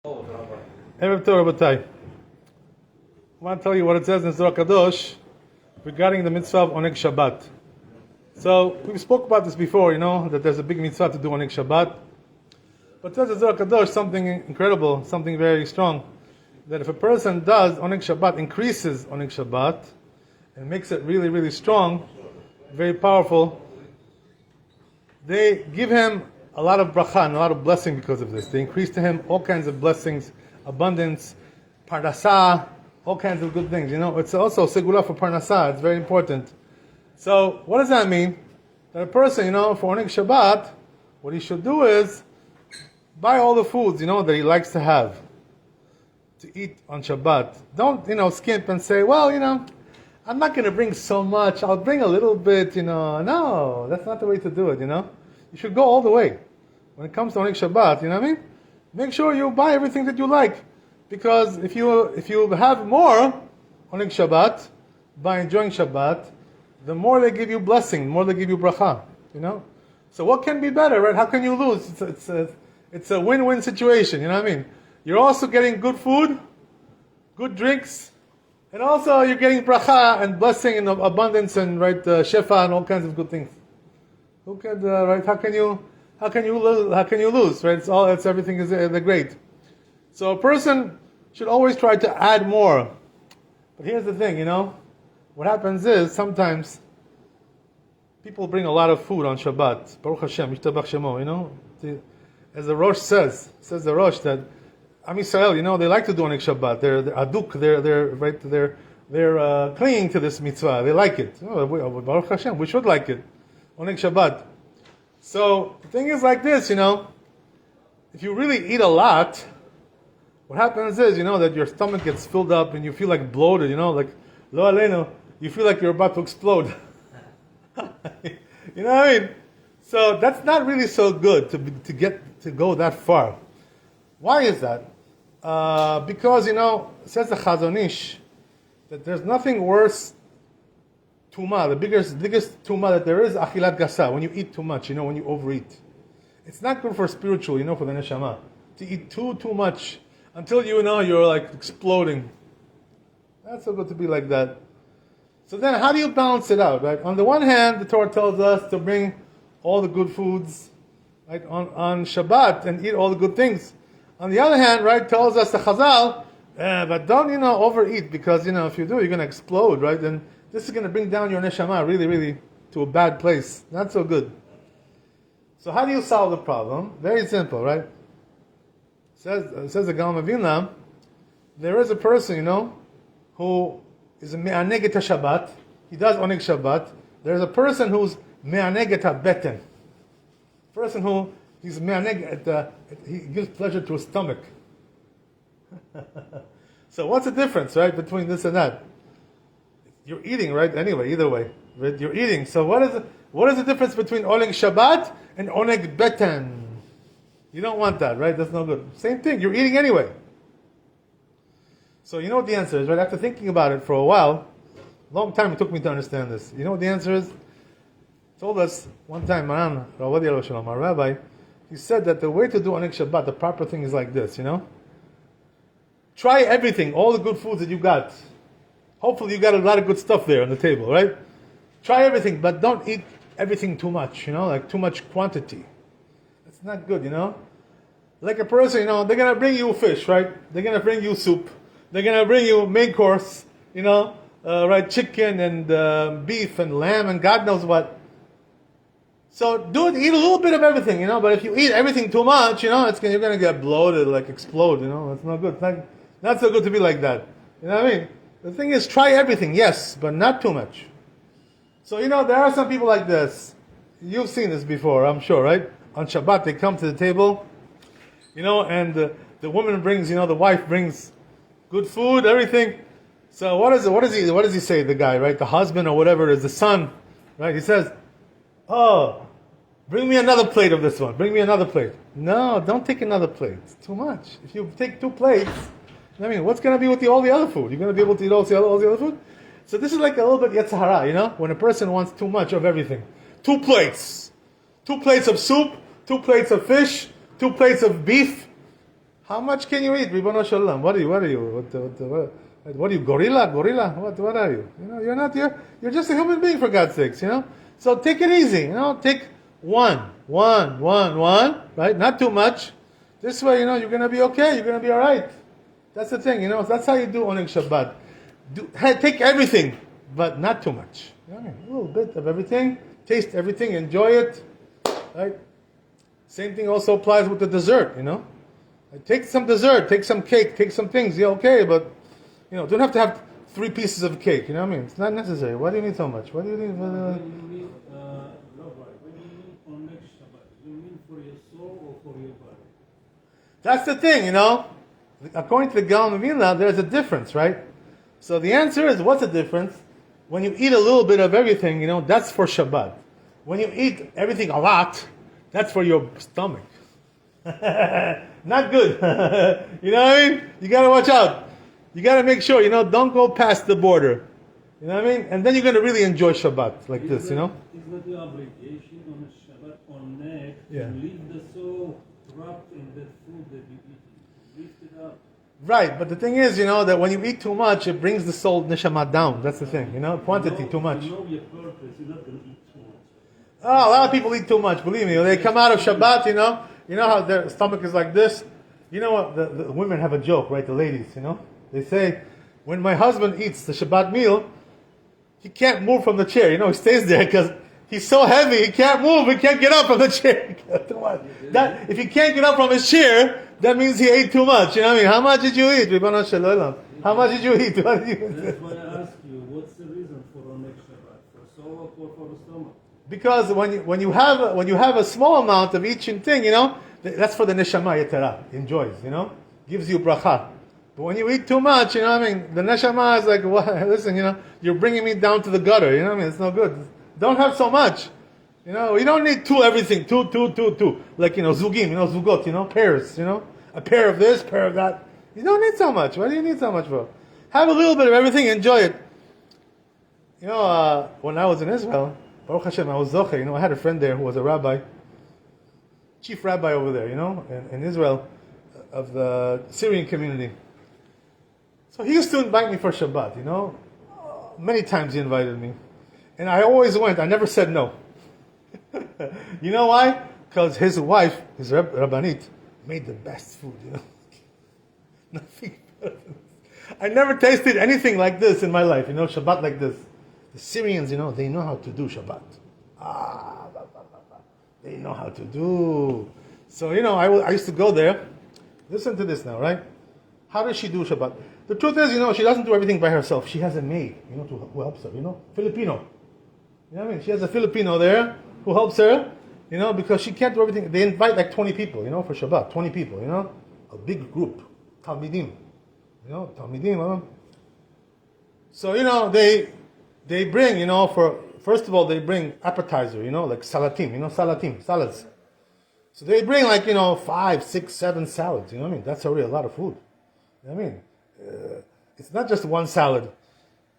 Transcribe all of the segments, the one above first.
Erev Tov, Rabbi. I want to tell you what it says in Zohar Kadosh regarding the Mitzva of Oneg Shabbat. So, we spoke about this before, that there's a big mitzvah to do Oneg Shabbat. But it says in Zohar Kadosh something incredible, something very strong, that if a person does Oneg Shabbat, increases Oneg Shabbat, and makes it really, really strong, very powerful, they give him a lot of bracha and a lot of blessing because of this. They increase to him all kinds of blessings, abundance, parnasah, all kinds of good things. It's also segula for parnasah. It's very important. So, what does that mean? That a person, for Oneg Shabbat, what he should do is buy all the foods, that he likes to have to eat on Shabbat. Don't, skimp and say, well, I'm not going to bring so much. I'll bring a little bit, No, that's not the way to do it, You should go all the way. When it comes to Oneg Shabbat, you know what I mean? Make sure you buy everything that you like. Because if you have more Oneg Shabbat, by enjoying Shabbat, the more they give you blessing, the more they give you bracha, So what can be better, right? How can you lose? It's a win-win situation, you know what I mean? You're also getting good food, good drinks, and also you're getting bracha and blessing and abundance and shefa and all kinds of good things. Who can right? How can you lose? Right? It's everything is great. So a person should always try to add more. But here's the thing, what happens is sometimes people bring a lot of food on Shabbat. Baruch Hashem, Yishtabach Shemo. As the Rosh says the Rosh that Am Yisrael, they like to do Oneg Shabbat. They're aduk. They're clinging to this mitzvah. They like it. Baruch Hashem, we should like it. Oneg Shabbat. So the thing is like this, if you really eat a lot, what happens is, that your stomach gets filled up and you feel like bloated, like lo aleinu, you feel like you're about to explode. You know what I mean? So that's not really so good to go that far. Why is that? Because says the Chazon Ish that there's nothing worse. Tuma, the biggest tuma that there is, achilat gasa, when you eat too much, when you overeat. It's not good for spiritual, for the neshama, to eat too much, until you're like exploding. Not so good to be like that. So then how do you balance it out, right? On the one hand, the Torah tells us to bring all the good foods, right, on Shabbat, and eat all the good things. On the other hand, right, tells us the Chazal, but don't, overeat, because, if you do, you're going to explode, right? And this is going to bring down your neshama really, really to a bad place. Not so good. So how do you solve the problem? Very simple, right? Says the Gaon of Vilna, there is a person, who is me'aneg et Shabbat. He does Oneg Shabbat. There's a person who's me'aneg et beten. Person who he's me'aneg he gives pleasure to his stomach. So what's the difference, right, between this and that? You're eating, right? Anyway, either way, right? You're eating. So what is the difference between Oneg Shabbat and Oneg Beten? You don't want that, right? That's no good. Same thing. You're eating anyway. So you know what the answer is, right? After thinking about it for a while, long time it took me to understand this. You know what the answer is? Told us one time, Maran, our Rabbi, he said that the way to do Oneg Shabbat, the proper thing is like this, Try everything, all the good foods that you got. Hopefully you got a lot of good stuff there on the table, right? Try everything, but don't eat everything too much, like too much quantity. That's not good, Like a person, they're going to bring you fish, right? They're going to bring you soup. They're going to bring you main course, right? Chicken and beef and lamb and God knows what. So eat a little bit of everything, But if you eat everything too much, you're going to get bloated, like explode, It's not good. It's not so good to be like that. You know what I mean? The thing is, try everything, yes, but not too much. So, there are some people like this. You've seen this before, I'm sure, right? On Shabbat, they come to the table, and the woman brings, the wife brings good food, everything. So what does he say, the guy, right? The husband or whatever it is, the son, right? He says, oh, bring me another plate of this one. Bring me another plate. No, don't take another plate. It's too much. If you take 2 plates, what's going to be with all the other food? You're going to be able to eat all the other food? So this is like a little bit Yetzer Hara, when a person wants too much of everything. 2 plates. 2 plates of soup, 2 plates of fish, 2 plates of beef. How much can you eat? Ribono Shalom. What are you? What are you? Gorilla? What are you? You're not. You're just a human being, for God's sakes. So take it easy. Take one. Right? Not too much. This way, you're gonna be okay. You're gonna be all right. That's the thing. That's how you do Oneg Shabbat. Take everything, but not too much. A little bit of everything. Taste everything. Enjoy it. Right? Same thing also applies with the dessert. Take some dessert, take some cake, take some things. Yeah, okay, but don't have to have 3 pieces of cake. It's not necessary. Why do you need so much? What do you need? When you need, Rabbi, when you need on next Shabbat, you mean for your soul or for your body? That's the thing, According to the Gaon of Vilna, there's a difference, right? So the answer is, what's the difference? When you eat a little bit of everything, that's for Shabbat. When you eat everything a lot, that's for your stomach. Not good. You know what I mean? You gotta watch out. You gotta make sure, don't go past the border. You know what I mean? And then you're gonna really enjoy Shabbat like this, Is not the obligation on a Shabbat Oneg to leave the soul trapped in the food that you eat? Lift it up. Right, but the thing is, that when you eat too much, it brings the soul neshama down. That's the thing, quantity too much. You know your purpose. You're not going to eat too much. Oh, a lot of people eat too much. Believe me, they come out of Shabbat, you know how their stomach is like this. You know what? The women have a joke, right? The ladies, they say, when my husband eats the Shabbat meal, he can't move from the chair. He stays there because he's so heavy, he can't move, he can't get up from the chair. If he can't get up from his chair, that means he ate too much. How much did you eat? Ribono Shel Olam? How much did you eat? That's why I ask you, what's the reason for our next Shabbat? For soul or for the stomach? Because when you have a small amount of each thing, that's for the neshama yetera, enjoys, gives you bracha. But when you eat too much, the neshama is like, well, listen, you're bringing me down to the gutter. It's no good. Don't have so much. You don't need everything. Two. Like, zugim, zugot, pairs, a pair of this, pair of that. You don't need so much. What do you need so much for? Have a little bit of everything, enjoy it. When I was in Israel, Baruch Hashem, I was zoche. I had a friend there who was a rabbi, chief rabbi over there, in Israel, of the Syrian community. So he used to invite me for Shabbat, Many times he invited me. And I always went. I never said no. You know why? Because his wife, his Rabbanit, made the best food, Nothing better. I never tasted anything like this in my life, Shabbat like this. The Syrians, they know how to do Shabbat. They know how to do. So, I used to go there. Listen to this now, right? How does she do Shabbat? The truth is, she doesn't do everything by herself. She has a maid, who helps her, Filipino. You know what I mean? She has a Filipino there who helps her, because she can't do everything. They invite like 20 people, for Shabbat. 20 people, a big group. Talmidim. Talmidim. So, they bring, first of all, they bring appetizer, like salatim, salads. So they bring like, 5, 6, 7 salads, That's already a lot of food. It's not just one salad.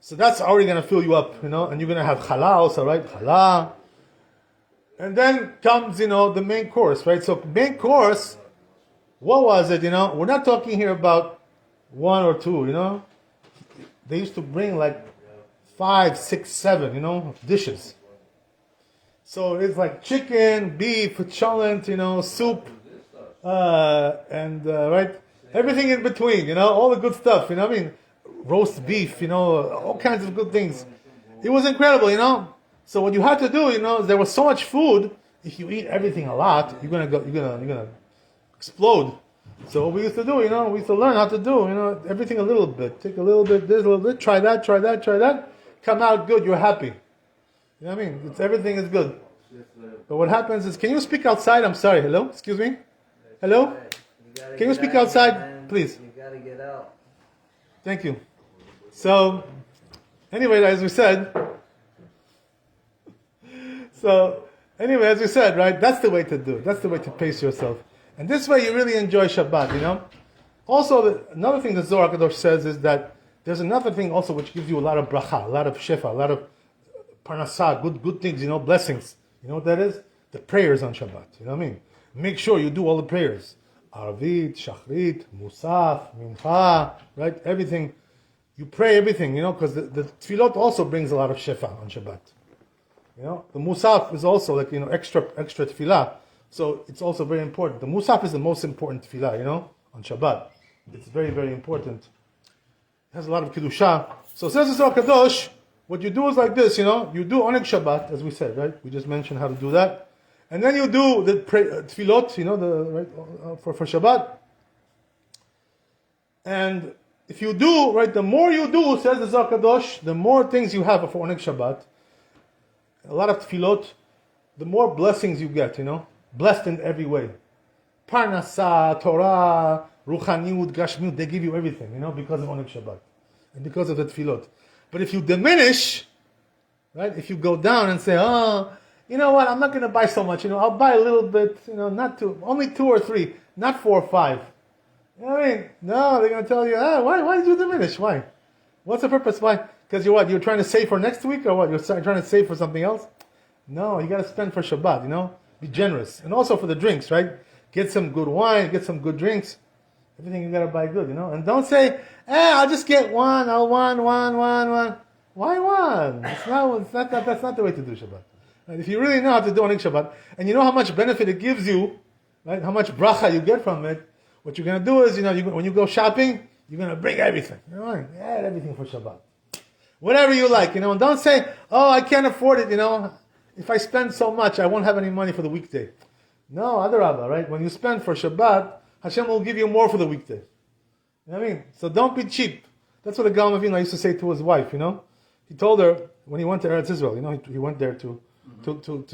So that's already going to fill you up, and you're going to have challah also, right? Challah. And then comes, the main course, right? So main course, what was it, We're not talking here about 1 or 2, They used to bring like 5, 6, 7, dishes. So it's like chicken, beef, cholent, soup, and, right? Everything in between, all the good stuff, roast beef, all kinds of good things. It was incredible, So what you had to do, there was so much food. If you eat everything a lot, you're gonna explode. So what we used to do, we used to learn how to do, everything a little bit. Take a little bit, this, a little bit, try that. Come out good, you're happy. You know what I mean? Everything is good. But what happens is, can you speak outside? I'm sorry. Hello? Excuse me? Hello? Can you speak outside, please? You gotta get out. Thank you. So, anyway, as we said, right, that's the way to do it. That's the way to pace yourself. And this way you really enjoy Shabbat, Also, another thing the Zohar Kadosh says is that there's another thing also which gives you a lot of bracha, a lot of shefa, a lot of parnasah, good things, blessings. You know what that is? The prayers on Shabbat. You know what I mean? Make sure you do all the prayers. Arvit, Shachrit, Musaf, Mincha, right? Everything. You pray everything, because the tefillot also brings a lot of shefa on Shabbat. The Musaf is also like, extra tefillah. So it's also very important. The Musaf is the most important tefillah, on Shabbat. It's very, very important. It has a lot of Kedusha. So says the Zohar Kadosh, what you do is like this, you do Oneg Shabbat, as we said, right? We just mentioned how to do that. And then you do the tefillot, for Shabbat. And if you do, right, the more you do, says the Zohar Kadosh, the more things you have for Oneg Shabbat. A lot of tefillot, the more blessings you get, blessed in every way. Parnasa, Torah, Ruchaniut, Gashmiut, they give you everything, because of Oneg Shabbat. And because of the tefillot. But if you diminish, right, if you go down and say, oh, you know what, I'm not going to buy so much, I'll buy a little bit, not two, only 2 or 3, not 4 or 5. You know what I mean? No, they're going to tell you, why did you diminish? Why? What's the purpose? Why? Because you're trying to save for next week or what? You're trying to save for something else? No, you got to spend for Shabbat, Be generous. And also for the drinks, right? Get some good wine, get some good drinks. Everything you got to buy good, And don't say, I'll just get one, one. Why one? That's not the way to do Shabbat. Right? If you really know how to do Oneg Shabbat, and you know how much benefit it gives you, right? How much bracha you get from it, what you're going to do is, when you go shopping, you're going to bring everything. Add everything for Shabbat. Whatever you like, and don't say, I can't afford it, If I spend so much, I won't have any money for the weekday. No, Adarabah, right? When you spend for Shabbat, Hashem will give you more for the weekday. You know what I mean? So don't be cheap. That's what the Gaon of Vilna used to say to his wife, He told her, when he went to Eretz Israel, he went there to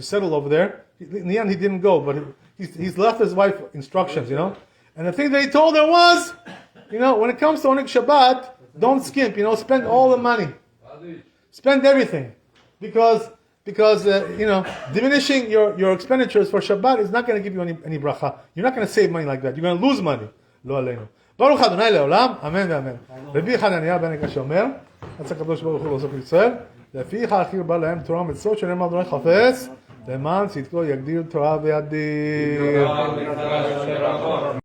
settle over there. In the end, he didn't go, but he's left his wife instructions, And the thing that he told her was, when it comes to Oneg Shabbat, don't skimp, spend all the money. Spend everything. Because diminishing your expenditures for Shabbat is not going to give you any bracha. You're not going to save money like that. You're going to lose money. Lo aleinu. Baruch Adonai le'olam. Amen ve'amen. Rabbi Hananiah ben Ekasha omer, רצה הקדוש ברוך הוא לעשות לישראל, לפיך הכיר בא להם תורה ומצוות שנאמר אדוני חפץ, למען צדקו יגדיר תורה וידיר.